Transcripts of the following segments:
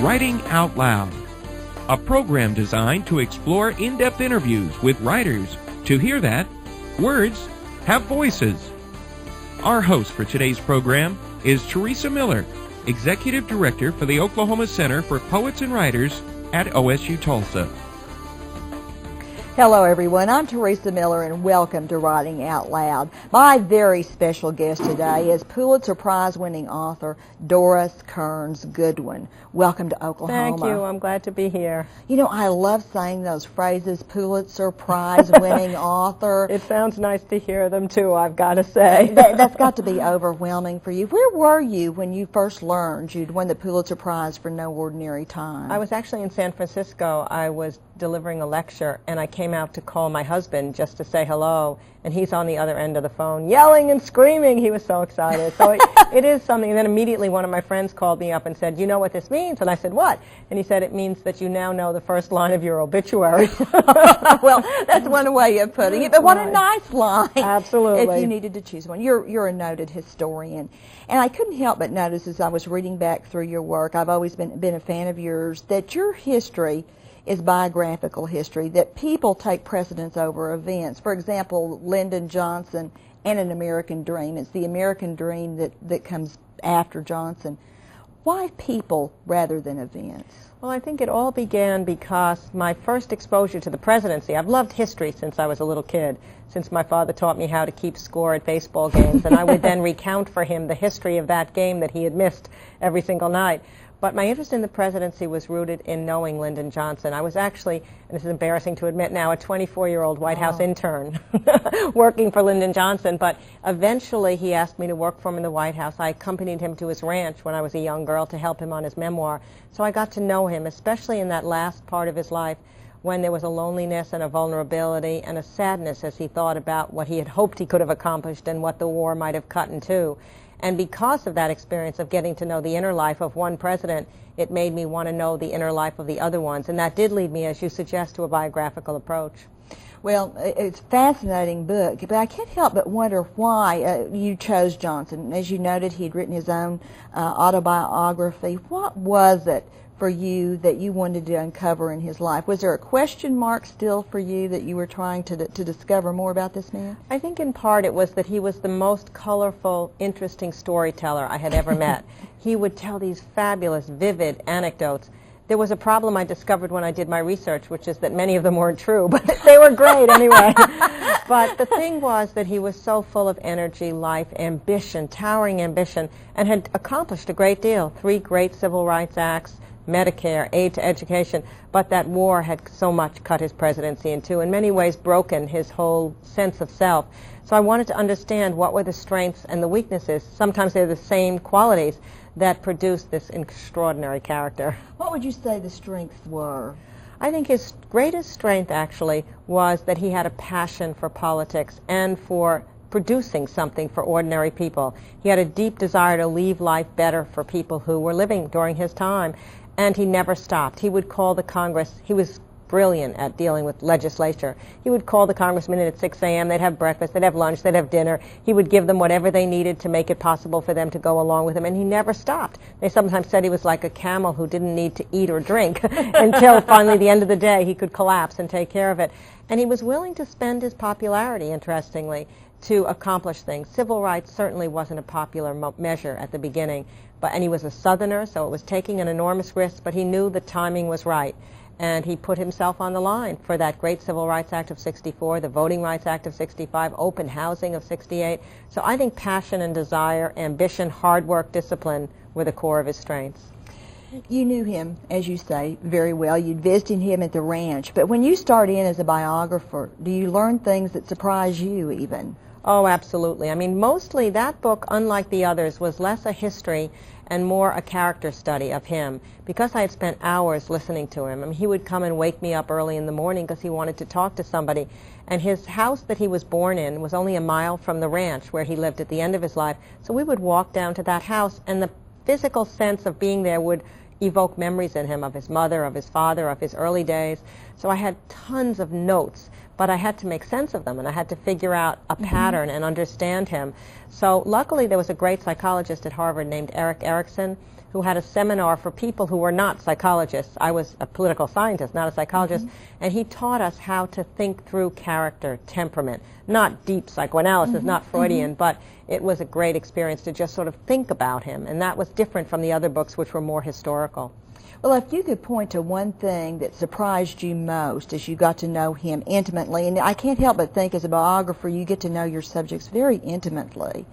Writing Out Loud, a program designed to explore in-depth interviews with writers. To hear that, words have voices. Our host for today's program is Teresa Miller, Executive Director for the Oklahoma Center for Poets and Writers at OSU Tulsa. Hello everyone, I'm Teresa Miller and welcome to Writing Out Loud. My very special guest today is Pulitzer Prize winning author Doris Kearns Goodwin. Welcome to Oklahoma. Thank you, I'm glad to be here. You know, I love saying those phrases, Pulitzer Prize winning author. It sounds nice to hear them too, I've got to say. That's got to be overwhelming for you. Where were you when you first learned you'd won the Pulitzer Prize for No Ordinary Time? I was actually in San Francisco. I was delivering a lecture and I came out to call my husband just to say hello, and he's on the other end of the phone yelling and screaming. He was so excited. So it is something. And then immediately one of my friends called me up and said, "You know what this means?" And I said, "What?" And he said, "It means that you now know the first line of your obituary." Well, that's one way of putting it, but what a nice line. Absolutely. If you needed to choose one. You're a noted historian. And I couldn't help but notice as I was reading back through your work, I've always been a fan of yours, that your history is biographical history, that people take precedence over events. For example, Lyndon Johnson and An American Dream. It's the American dream that comes after Johnson. Why people rather than events? Well, I think it all began because my first exposure to the presidency, I've loved history since I was a little kid, since my father taught me how to keep score at baseball games, and I would then recount for him the history of that game that he had missed every single night. But my interest in the presidency was rooted in knowing Lyndon Johnson. I was actually, and this is embarrassing to admit now, a 24-year-old White House intern working for Lyndon Johnson. But eventually he asked me to work for him in the White House. I accompanied him to his ranch when I was a young girl to help him on his memoir. So I got to know him, especially in that last part of his life when there was a loneliness and a vulnerability and a sadness as he thought about what he had hoped he could have accomplished and what the war might have cut in two. And because of that experience of getting to know the inner life of one president, it made me want to know the inner life of the other ones. And that did lead me, as you suggest, to a biographical approach. Well, it's a fascinating book, but I can't help but wonder why you chose Johnson. As you noted, he'd written his own autobiography. What was it for you that you wanted to uncover in his life? Was there a question mark still for you that you were trying to discover more about this man? I think in part it was that he was the most colorful, interesting storyteller I had ever met. He would tell these fabulous, vivid anecdotes. There was a problem I discovered when I did my research, which is that many of them weren't true, but they were great anyway. But the thing was that he was so full of energy, life, ambition, towering ambition, and had accomplished a great deal. 3 great civil rights acts, Medicare, aid to education, but that war had so much cut his presidency in two, in many ways broken his whole sense of self. So I wanted to understand what were the strengths and the weaknesses, sometimes they're the same qualities, that produced this extraordinary character. What would you say the strengths were? I think his greatest strength actually was that he had a passion for politics and for producing something for ordinary people. He had a deep desire to leave life better for people who were living during his time. And he never stopped. He would call the Congress. He was brilliant at dealing with legislature. He would call the congressmen in at 6 a.m. They'd have breakfast, they'd have lunch, they'd have dinner. He would give them whatever they needed to make it possible for them to go along with him, and he never stopped. They sometimes said he was like a camel who didn't need to eat or drink until finally the end of the day he could collapse and take care of it. And he was willing to spend his popularity, interestingly, to accomplish things. Civil rights certainly wasn't a popular measure at the beginning, and he was a Southerner, so it was taking an enormous risk, but he knew the timing was right. And he put himself on the line for that great Civil Rights Act of 64, the Voting Rights Act of 65, open housing of 68. So I think passion and desire, ambition, hard work, discipline were the core of his strengths. You knew him, as you say, very well. You'd visited him at the ranch. But when you start in as a biographer, do you learn things that surprise you even? Oh, absolutely. I mean, mostly that book, unlike the others, was less a history and more a character study of him, because I had spent hours listening to him. I mean, he would come and wake me up early in the morning because he wanted to talk to somebody. And his house that he was born in was only a mile from the ranch where he lived at the end of his life. So we would walk down to that house, and the physical sense of being there would evoke memories in him of his mother, of his father, of his early days. So I had tons of notes, but I had to make sense of them, and I had to figure out a pattern and understand him. So luckily there was a great psychologist at Harvard named Eric Erickson, who had a seminar for people who were not psychologists. I was a political scientist, not a psychologist, and he taught us how to think through character, temperament, not deep psychoanalysis, not Freudian, but it was a great experience to just sort of think about him, and that was different from the other books, which were more historical. Well, if you could point to one thing that surprised you most as you got to know him intimately, and I can't help but think as a biographer you get to know your subjects very intimately,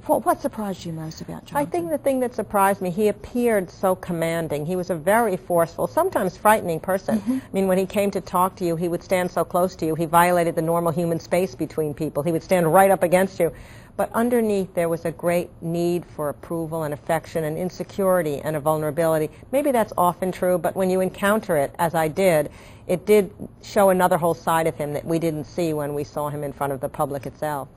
what surprised you most about Johnson? I think the thing that surprised me, he appeared so commanding. He was a very forceful, sometimes frightening person. I mean, when he came to talk to you, he would stand so close to you, he violated the normal human space between people. He would stand right up against you. But underneath there was a great need for approval and affection and insecurity and a vulnerability. Maybe that's often true, but when you encounter it, as I did, it did show another whole side of him that we didn't see when we saw him in front of the public itself.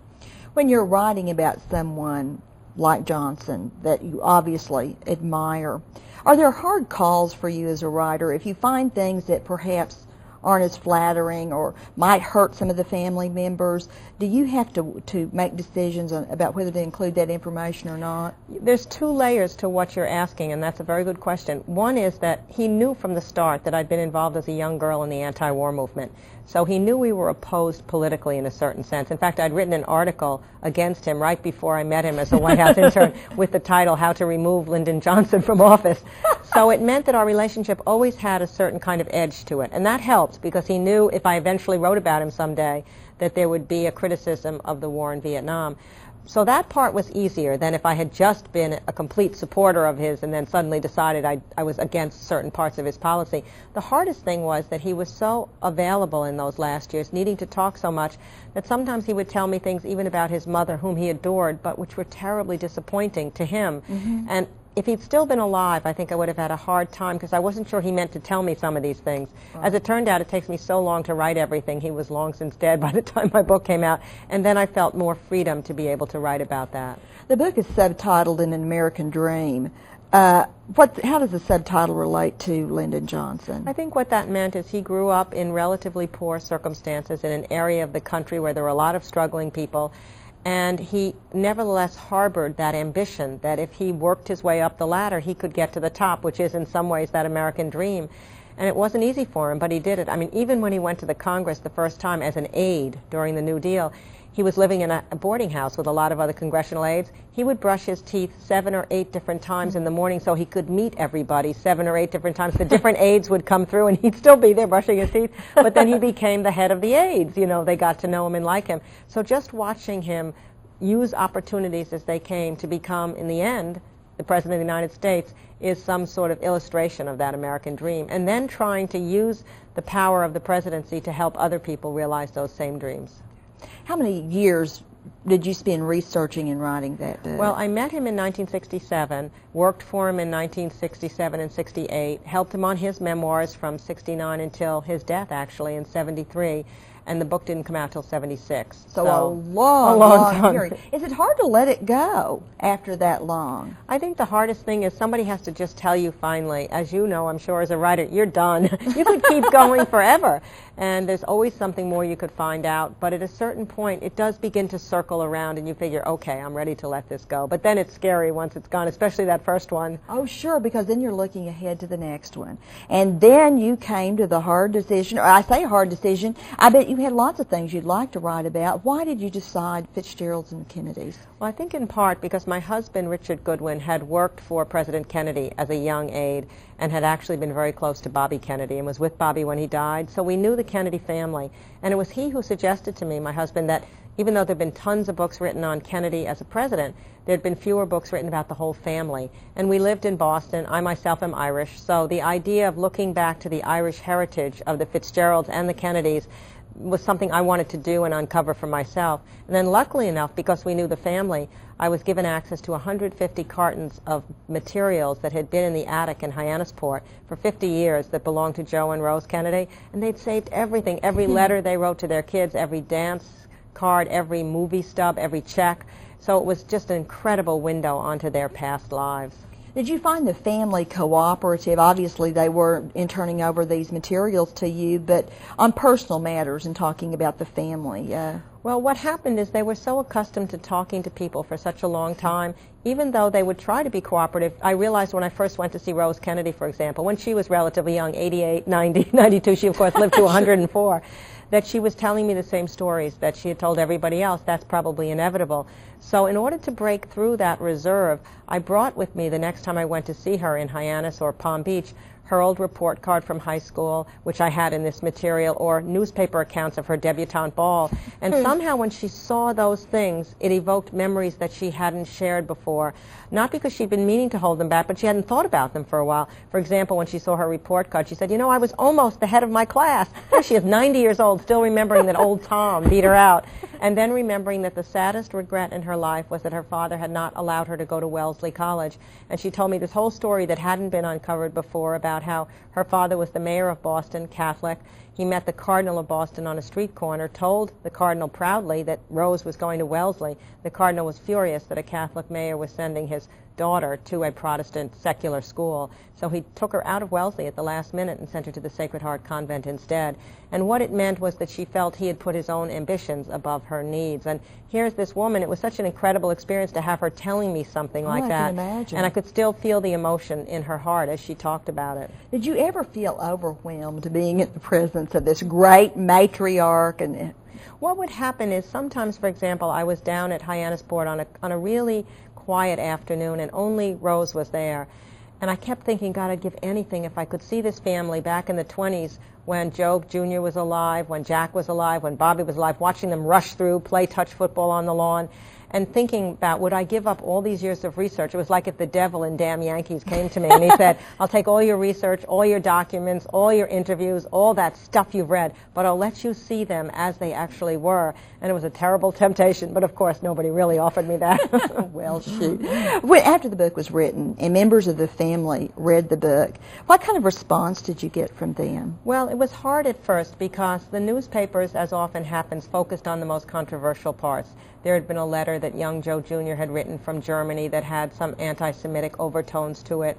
When you're writing about someone like Johnson that you obviously admire, are there hard calls for you as a writer if you find things that perhaps aren't as flattering or might hurt some of the family members? Do you have to make decisions about whether to include that information or not? There's two layers to what you're asking, and that's a very good question. One is that he knew from the start that I'd been involved as a young girl in the anti-war movement. So he knew we were opposed politically in a certain sense. In fact, I'd written an article against him right before I met him as a White House intern with the title, How to Remove Lyndon Johnson from Office. So it meant that our relationship always had a certain kind of edge to it. And that helped because he knew if I eventually wrote about him someday that there would be a criticism of the war in Vietnam. So that part was easier than if I had just been a complete supporter of his and then suddenly decided I was against certain parts of his policy. The hardest thing was that he was so available in those last years, needing to talk so much, that sometimes he would tell me things even about his mother, whom he adored, but which were terribly disappointing to him. And if he'd still been alive, I think I would have had a hard time because I wasn't sure he meant to tell me some of these things. As it turned out, it takes me so long to write everything. He was long since dead by the time my book came out, and then I felt more freedom to be able to write about that. The book is subtitled An American Dream. How does the subtitle relate to Lyndon Johnson? I think what that meant is he grew up in relatively poor circumstances in an area of the country where there were a lot of struggling people. And he nevertheless harbored that ambition that if he worked his way up the ladder, he could get to the top, which is in some ways that American dream. And it wasn't easy for him, but he did it. I mean, even when he went to the Congress the first time as an aide during the New Deal, he was living in a boarding house with a lot of other congressional aides. He would brush his teeth 7 or 8 different times in the morning so he could meet everybody 7 or 8 different times. The different aides would come through and he'd still be there brushing his teeth, but then he became the head of the aides. You know, they got to know him and like him. So just watching him use opportunities as they came to become, in the end, the President of the United States is some sort of illustration of that American dream. And then trying to use the power of the presidency to help other people realize those same dreams. How many years did you spend researching and writing that book? Well, I met him in 1967, worked for him in 1967 and 68, helped him on his memoirs from 69 until his death, actually, in 73. And the book didn't come out till 76. So a long period. Is it hard to let it go after that long? I think the hardest thing is somebody has to just tell you finally, as you know, I'm sure as a writer, you're done. You could keep going forever. And there's always something more you could find out. But at a certain point, it does begin to circle around and you figure, okay, I'm ready to let this go. But then it's scary once it's gone, especially that first one. Oh, sure, because then you're looking ahead to the next one. And then you came to the hard decision, or I say hard decision, I bet you had lots of things you'd like to write about. Why did you decide Fitzgerald's and the Kennedys? Well, I think in part because my husband, Richard Goodwin, had worked for President Kennedy as a young aide and had actually been very close to Bobby Kennedy and was with Bobby when he died. So we knew the Kennedy family. And it was he who suggested to me, my husband, that even though there had been tons of books written on Kennedy as a president, there had been fewer books written about the whole family. And we lived in Boston. I myself am Irish. So the idea of looking back to the Irish heritage of the Fitzgeralds and the Kennedys was something I wanted to do and uncover for myself. And then luckily enough, because we knew the family, I was given access to 150 cartons of materials that had been in the attic in Hyannisport for 50 years that belonged to Joe and Rose Kennedy. And they'd saved everything, every letter they wrote to their kids, every dance card, every movie stub, every check. So it was just an incredible window onto their past lives. Did you find the family cooperative? Obviously, they were in turning over these materials to you, but on personal matters and talking about the family. Well, what happened is they were so accustomed to talking to people for such a long time, even though they would try to be cooperative. I realized when I first went to see Rose Kennedy, for example, when she was relatively young, 88, 90, 92, she of course lived to 104, that she was telling me the same stories that she had told everybody else. That's probably inevitable. So in order to break through that reserve, I brought with me the next time I went to see her in Hyannis or Palm Beach, her old report card from high school, which I had in this material, or newspaper accounts of her debutante ball. And somehow when she saw those things, it evoked memories that she hadn't shared before. Not because she'd been meaning to hold them back, but she hadn't thought about them for a while. For example, when she saw her report card, she said, you know, I was almost the head of my class. Here she is, 90 years old, still remembering that old Tom beat her out. And then remembering that the saddest regret in her life was that her father had not allowed her to go to Wellesley College. And she told me this whole story that hadn't been uncovered before about how her father was the mayor of Boston, Catholic. He met the Cardinal of Boston on a street corner, told the Cardinal proudly that Rose was going to Wellesley. The Cardinal was furious that a Catholic mayor was sending his daughter to a Protestant secular school. So he took her out of Wellesley at the last minute and sent her to the Sacred Heart Convent instead. And what it meant was that she felt he had put his own ambitions above her needs. And here's this woman. It was such an incredible experience to have her telling me something like that. I can imagine. And I could still feel the emotion in her heart as she talked about it. Did you ever feel overwhelmed being in the presence of this great matriarch? And what would happen is sometimes, for example, I was down at Hyannisport on a really quiet afternoon, and only Rose was there. And I kept thinking, God, I'd give anything if I could see this family back in the 20s when Joe Jr. was alive, when Jack was alive, when Bobby was alive, watching them rush through, play touch football on the lawn, and thinking about, would I give up all these years of research? It was like if the devil in Damn Yankees came to me and he said, I'll take all your research, all your documents, all your interviews, all that stuff you've read, but I'll let you see them as they actually were. And it was a terrible temptation, but of course nobody really offered me that. Well, shoot. After the book was written and members of the family read the book, what kind of response did you get from them? Well, it was hard at first because the newspapers, as often happens, focused on the most controversial parts. There had been a letter that young Joe Jr. had written from Germany that had some anti-Semitic overtones to it.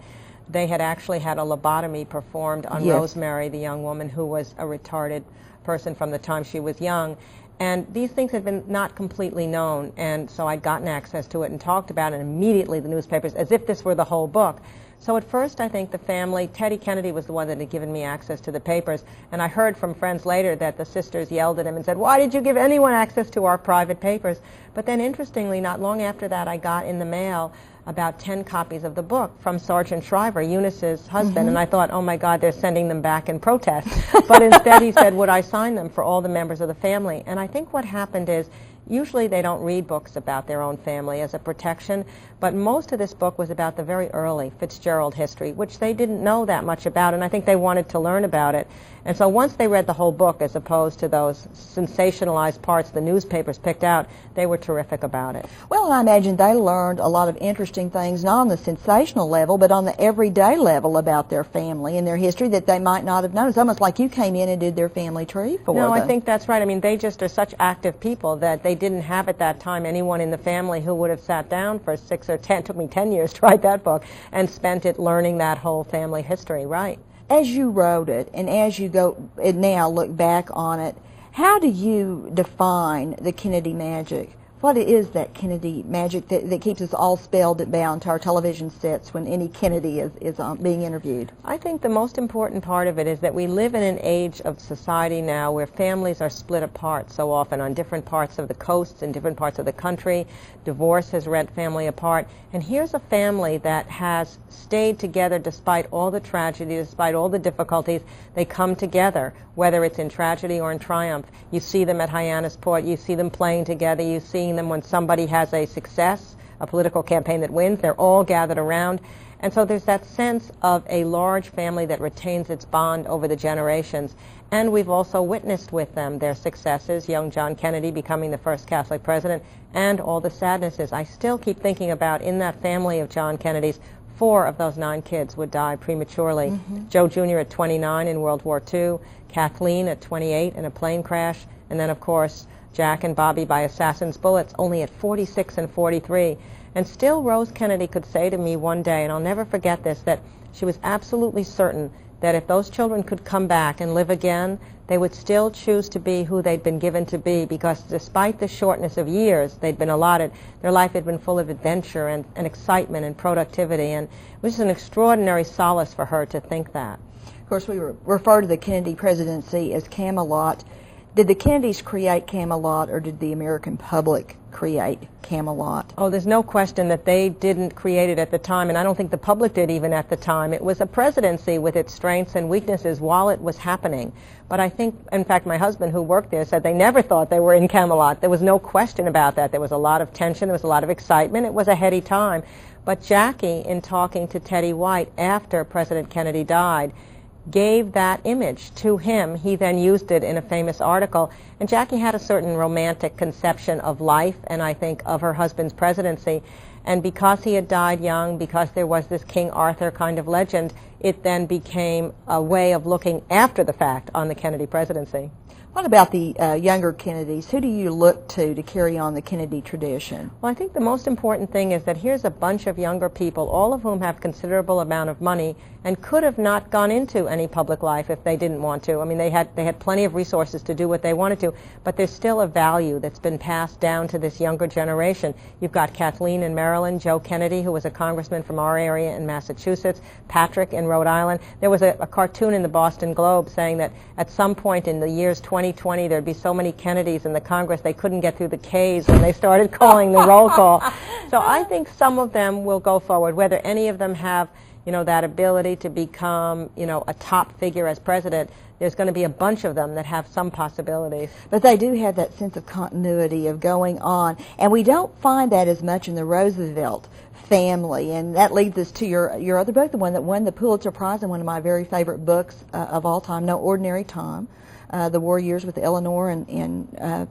They had actually had a lobotomy performed on Rosemary, the young woman who was a retarded person from the time she was young. And these things had been not completely known, and so I'd gotten access to it and talked about it, and immediately the newspapers, as if this were the whole book. So at first, I think the family, Teddy Kennedy was the one that had given me access to the papers, and I heard from friends later that the sisters yelled at him and said, why did you give anyone access to our private papers? But then interestingly, not long after that, I got in the mail about 10 copies of the book from Sergeant Shriver, Eunice's husband, and I thought, oh my God, they're sending them back in protest. But instead he said, would I sign them for all the members of the family? And I think what happened is, usually they don't read books about their own family as a protection, but most of this book was about the very early Fitzgerald history, which they didn't know that much about, and I think they wanted to learn about it. And so once they read the whole book, as opposed to those sensationalized parts the newspapers picked out, they were terrific about it. Well, I imagine they learned a lot of interesting things, not on the sensational level, but on the everyday level about their family and their history that they might not have known. It's almost like you came in and did their family tree for them. No, I think that's right. I mean, they just are such active people that they didn't have at that time anyone in the family who would have sat down for 6 or 10, took me 10 years to write that book, and spent it learning that whole family history, right. As you wrote it, and as you go and now look back on it, how do you define the Kennedy magic? What is that Kennedy magic that keeps us all spellbound to our television sets when any Kennedy is being interviewed? I think the most important part of it is that we live in an age of society now where families are split apart so often on different parts of the coasts and different parts of the country. Divorce has rent family apart. And here's a family that has stayed together despite all the tragedy, despite all the difficulties. They come together, whether it's in tragedy or in triumph. You see them at Hyannisport. You see them playing together. You see them when somebody has a success, a political campaign that wins. They're all gathered around. And so there's that sense of a large family that retains its bond over the generations. And we've also witnessed with them their successes, young John Kennedy becoming the first Catholic president, and all the sadnesses. I still keep thinking about, in that family of John Kennedys, 4 of those 9 kids would die prematurely. Joe Jr. at 29 in World War II, Kathleen at 28 in a plane crash, and then, of course, Jack and Bobby by assassin's bullets, only at 46 and 43. And still Rose Kennedy could say to me one day, and I'll never forget this, that she was absolutely certain that if those children could come back and live again, they would still choose to be who they'd been given to be, because despite the shortness of years they'd been allotted, their life had been full of adventure and excitement and productivity, and it was an extraordinary solace for her to think that. Of course, we refer to the Kennedy presidency as Camelot. Did the Kennedys create Camelot, or did the American public create Camelot? Oh, there's no question that they didn't create it at the time, and I don't think the public did even at the time. It was a presidency with its strengths and weaknesses while it was happening. But I think, in fact, my husband, who worked there, said they never thought they were in Camelot. There was no question about that. There was a lot of tension. There was a lot of excitement. It was a heady time. But Jackie, in talking to Teddy White after President Kennedy died, gave that image to him. He then used it in a famous article. And Jackie had a certain romantic conception of life, and I think of her husband's presidency. And because he had died young, because there was this King Arthur kind of legend, it then became a way of looking after the fact on the Kennedy presidency. What about the younger Kennedys? Who do you look to carry on the Kennedy tradition? Well, I think the most important thing is that here's a bunch of younger people, all of whom have considerable amount of money and could have not gone into any public life if they didn't want to. I mean, they had plenty of resources to do what they wanted to, but there's still a value that's been passed down to this younger generation. You've got Kathleen in Maryland, Joe Kennedy, who was a congressman from our area in Massachusetts, Patrick in Rhode Island. There was a cartoon in the Boston Globe saying that at some point in the years 2020, there'd be so many Kennedys in the Congress they couldn't get through the K's when they started calling the roll call. So I think some of them will go forward. Whether any of them have that ability to become, a top figure as president, there's going to be a bunch of them that have some possibilities. But they do have that sense of continuity of going on, and we don't find that as much in the Roosevelt family, and that leads us to your other book, the one that won the Pulitzer Prize, and one of my very favorite books of all time, No Ordinary Time, the war years with Eleanor and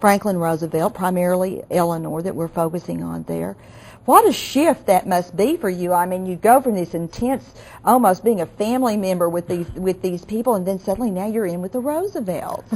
Franklin Roosevelt, primarily Eleanor that we're focusing on there. What a shift that must be for you. I mean, you go from this intense, almost being a family member with these people, and then suddenly now you're in with the Roosevelts.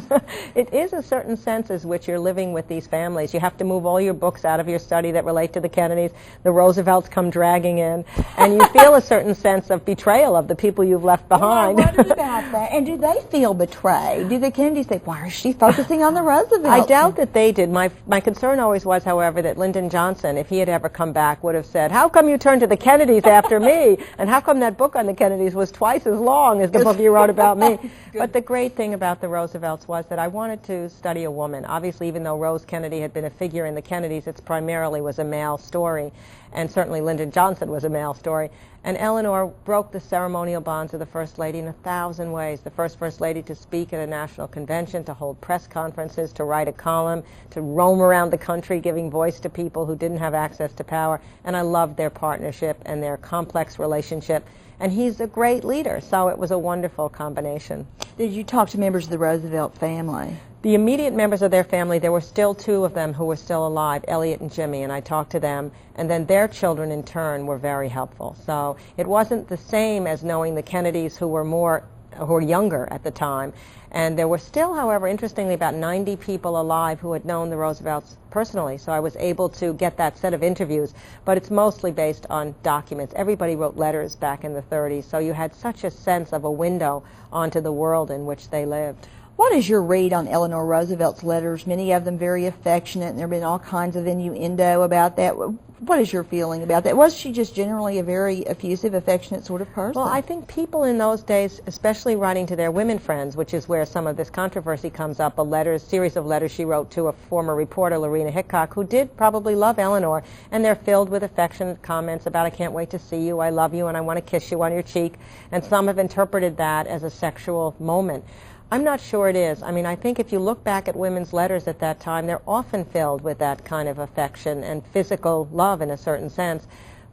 It is a certain sense as which you're living with these families. You have to move all your books out of your study that relate to the Kennedys. The Roosevelts come dragging in, and you feel a certain sense of betrayal of the people you've left behind. Well, I wondered about that. And do they feel betrayed? Do the Kennedys think, why is she focusing on the Roosevelts? I doubt that they did. My concern always was, however, that Lyndon Johnson, if he had ever come back, would have said, how come you turned to the Kennedys after me? And how come that book on the Kennedys was twice as long as the book you wrote about me? But the great thing about the Roosevelts was that I wanted to study a woman. Obviously, even though Rose Kennedy had been a figure in the Kennedys, it primarily was a male story. And certainly Lyndon Johnson was a male story. And Eleanor broke the ceremonial bonds of the First Lady in 1,000 ways. The First Lady to speak at a national convention, to hold press conferences, to write a column, to roam around the country giving voice to people who didn't have access to power. And I loved their partnership and their complex relationship. And he's a great leader, so it was a wonderful combination. Did you talk to members of the Roosevelt family? The immediate members of their family, there were still two of them who were still alive, Elliot and Jimmy, and I talked to them, and then their children in turn were very helpful. So it wasn't the same as knowing the Kennedys who were younger at the time. And there were still, however, interestingly, about 90 people alive who had known the Roosevelts personally, so I was able to get that set of interviews, but it's mostly based on documents. Everybody wrote letters back in the 30s, so you had such a sense of a window onto the world in which they lived. What is your read on Eleanor Roosevelt's letters? Many of them very affectionate, and there have been all kinds of innuendo about that. What is your feeling about that? Was she just generally a very effusive, affectionate sort of person? Well, I think people in those days, especially writing to their women friends, which is where some of this controversy comes up, a series of letters she wrote to a former reporter, Lorena Hickok, who did probably love Eleanor, and they're filled with affectionate comments about, I can't wait to see you, I love you, and I want to kiss you on your cheek, and some have interpreted that as a sexual moment. I'm not sure it is. I mean, I think if you look back at women's letters at that time, they're often filled with that kind of affection and physical love in a certain sense.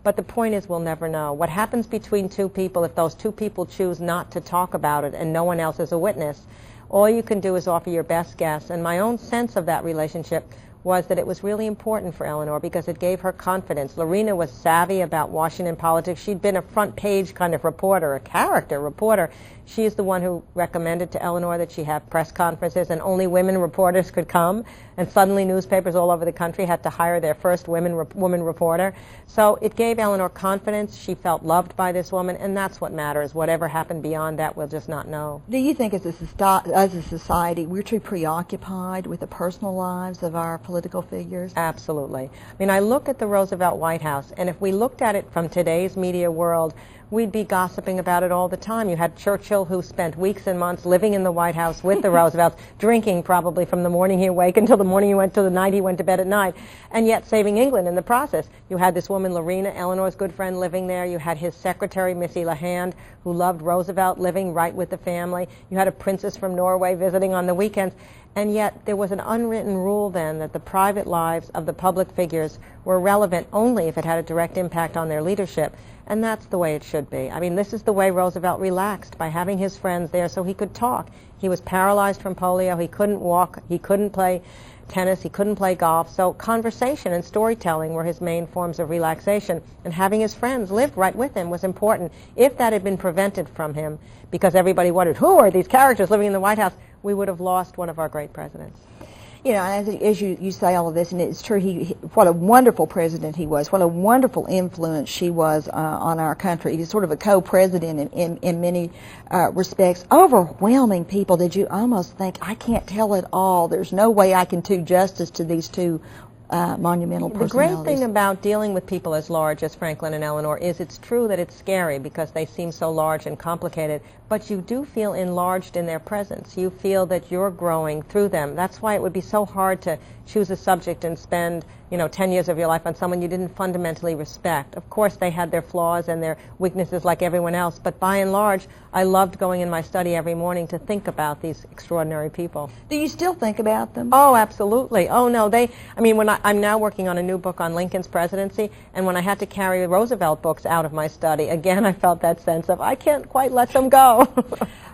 But the point is, we'll never know. What happens between two people, if those two people choose not to talk about it and no one else is a witness, all you can do is offer your best guess. And my own sense of that relationship was that it was really important for Eleanor because it gave her confidence. Lorena was savvy about Washington politics. She'd been a front page kind of reporter, a character reporter. She's the one who recommended to Eleanor that she have press conferences and only women reporters could come. And suddenly newspapers all over the country had to hire their first woman reporter. So it gave Eleanor confidence. She felt loved by this woman, and that's what matters. Whatever happened beyond that, we'll just not know. Do you think as a society we're too preoccupied with the personal lives of our political figures? Absolutely. I mean, I look at the Roosevelt White House, and if we looked at it from today's media world, we'd be gossiping about it all the time. You had Churchill, who spent weeks and months living in the White House with the Roosevelts, drinking probably from the morning he awoke until the morning he went to the night he went to bed at night, and yet saving England in the process. You had this woman, Lorena, Eleanor's good friend, living there. You had his secretary, Missy LeHand, who loved Roosevelt, living right with the family. You had a princess from Norway visiting on the weekends. And yet there was an unwritten rule then that the private lives of the public figures were relevant only if it had a direct impact on their leadership. And that's the way it should be. I mean, this is the way Roosevelt relaxed, by having his friends there so he could talk. He was paralyzed from polio. He couldn't walk. He couldn't play tennis. He couldn't play golf. So conversation and storytelling were his main forms of relaxation. And having his friends live right with him was important. If that had been prevented from him, because everybody wondered, who are these characters living in the White House, we would have lost one of our great presidents. You know, as you say all of this, and it's true, what a wonderful president he was, what a wonderful influence she was on our country. He's sort of a co-president in many respects. Overwhelming people that you almost think, I can't tell it all. There's no way I can do justice to these two monumental personalities. The great thing about dealing with people as large as Franklin and Eleanor is it's true that it's scary because they seem so large and complicated, but you do feel enlarged in their presence. You feel that you're growing through them. That's why it would be so hard to choose a subject and spend, 10 years of your life on someone you didn't fundamentally respect. Of course, they had their flaws and their weaknesses like everyone else, but by and large, I loved going in my study every morning to think about these extraordinary people. Do you still think about them? Oh, absolutely. Oh, no, I'm now working on a new book on Lincoln's presidency, and when I had to carry the Roosevelt books out of my study, again, I felt that sense of, I can't quite let them go.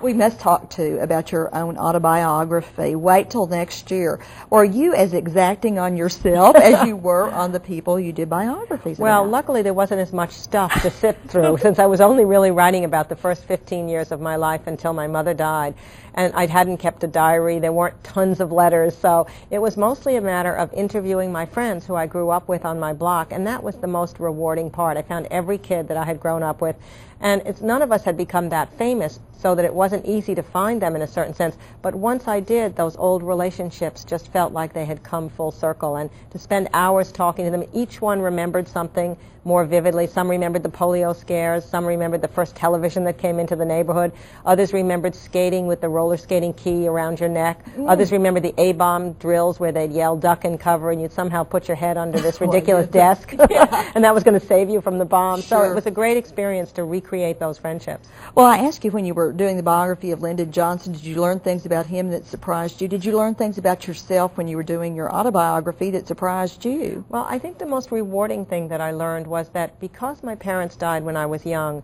We must talk, too, about your own autobiography. Wait till next year. Are you as exacting on yourself as you were on the people you did biographies Well, about? luckily there wasn't as much stuff to sift through since I was only really writing about the first 15 years of my life until my mother died. And I hadn't kept a diary. There weren't tons of letters. So it was mostly a matter of interviewing my friends who I grew up with on my block. And that was the most rewarding part. I found every kid that I had grown up with. And none of us had become that famous, so that it wasn't easy to find them in a certain sense. But once I did, those old relationships just felt like they had come full circle. And to spend hours talking to them, each one remembered something more vividly. Some remembered the polio scares. Some remembered the first television that came into the neighborhood. Others remembered skating with the roller skating key around your neck. Others remembered the A-bomb drills where they'd yell duck and cover and you'd somehow put your head under this ridiculous desk. And that was going to save you from the bomb. Sure. So it was a great experience to recreate those friendships. Well, I asked you when you were doing the biography of Lyndon Johnson, did you learn things about him that surprised you? Did you learn things about yourself when you were doing your autobiography that surprised you? Well, I think the most rewarding thing that I learned was that because my parents died when I was young,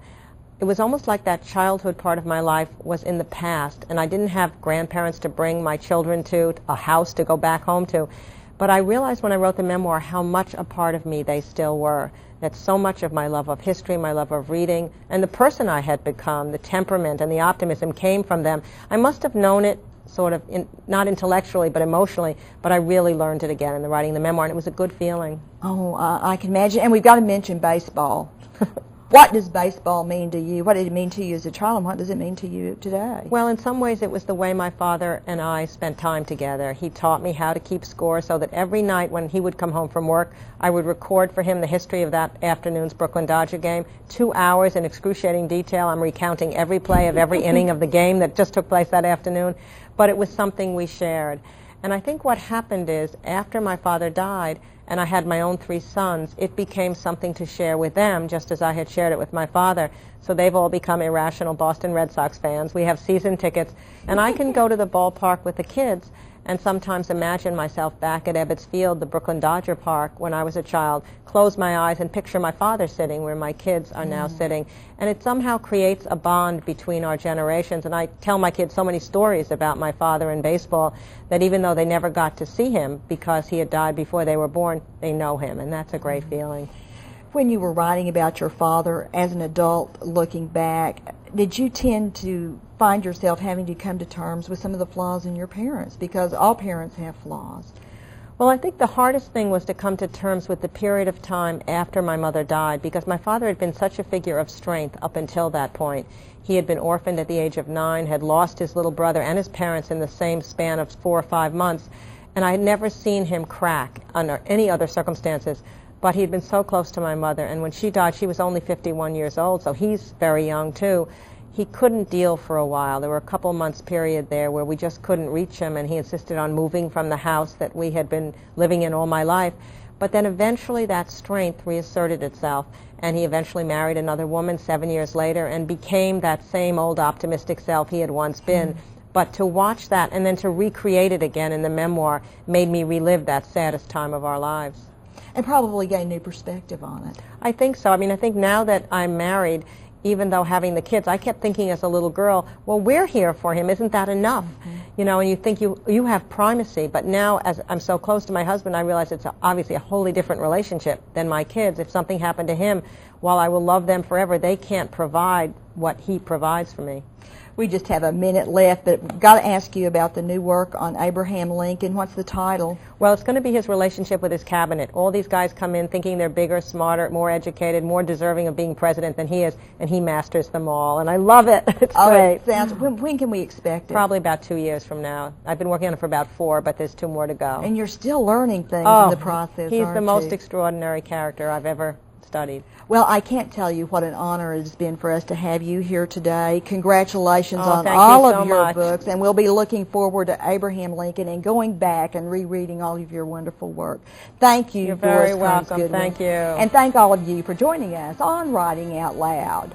it was almost like that childhood part of my life was in the past, and I didn't have grandparents to bring my children to, a house to go back home to. But I realized when I wrote the memoir how much a part of me they still were, that so much of my love of history, my love of reading, and the person I had become, the temperament and the optimism came from them. I must have known it sort of, not intellectually, but emotionally, but I really learned it again in the writing of the memoir, and it was a good feeling. Oh, I can imagine. And we've got to mention baseball. What does baseball mean to you? What did it mean to you as a child, and what does it mean to you today? Well, in some ways it was the way my father and I spent time together. He taught me how to keep score so that every night when he would come home from work, I would record for him the history of that afternoon's Brooklyn Dodger game. 2 hours in excruciating detail. I'm recounting every play of every inning of the game that just took place that afternoon. But it was something we shared. And I think what happened is, after my father died, and I had my own 3 sons, it became something to share with them, just as I had shared it with my father. So they've all become irrational Boston Red Sox fans. We have season tickets, and I can go to the ballpark with the kids and sometimes imagine myself back at Ebbets Field, the Brooklyn Dodger Park, when I was a child, close my eyes and picture my father sitting where my kids are now sitting. And it somehow creates a bond between our generations. And I tell my kids so many stories about my father in baseball that even though they never got to see him because he had died before they were born, they know him, and that's a great feeling. When you were writing about your father as an adult, looking back, did you tend to find yourself having to come to terms with some of the flaws in your parents? Because all parents have flaws. Well, I think the hardest thing was to come to terms with the period of time after my mother died, because my father had been such a figure of strength up until that point. He had been orphaned at the age of 9, had lost his little brother and his parents in the same span of 4 or 5 months, and I had never seen him crack under any other circumstances. But he had been so close to my mother, and when she died, she was only 51 years old, so he's very young too. He couldn't deal for a while. There were a couple months period there where we just couldn't reach him, and he insisted on moving from the house that we had been living in all my life. But then eventually that strength reasserted itself, and he eventually married another woman 7 years later and became that same old optimistic self he had once been. But to watch that and then to recreate it again in the memoir made me relive that saddest time of our lives. And probably gain new perspective on it. I think so. I mean, I think now that I'm married, even though having the kids, I kept thinking as a little girl, well, we're here for him. Isn't that enough? You know, and you think you have primacy. But now, as I'm so close to my husband, I realize it's obviously a wholly different relationship than my kids. If something happened to him, while I will love them forever, they can't provide what he provides for me. We just have a minute left, but we've got to ask you about the new work on Abraham Lincoln. What's the title? Well, it's going to be his relationship with his cabinet. All these guys come in thinking they're bigger, smarter, more educated, more deserving of being president than he is, and he masters them all. And I love it. It's great. It sounds, when can we expect it? Probably about 2 years from now. I've been working on it for about 4, but there's 2 more to go. And you're still learning things in the process, he's aren't the most you? extraordinary character I've ever studied. Well, I can't tell you what an honor it has been for us to have you here today. Congratulations on thank all you of so your much. books, and we'll be looking forward to Abraham Lincoln and going back and rereading all of your wonderful work. Thank you, You're Doris very Kearns welcome. Goodwin. Thank you. And thank all of you for joining us on Writing Out Loud.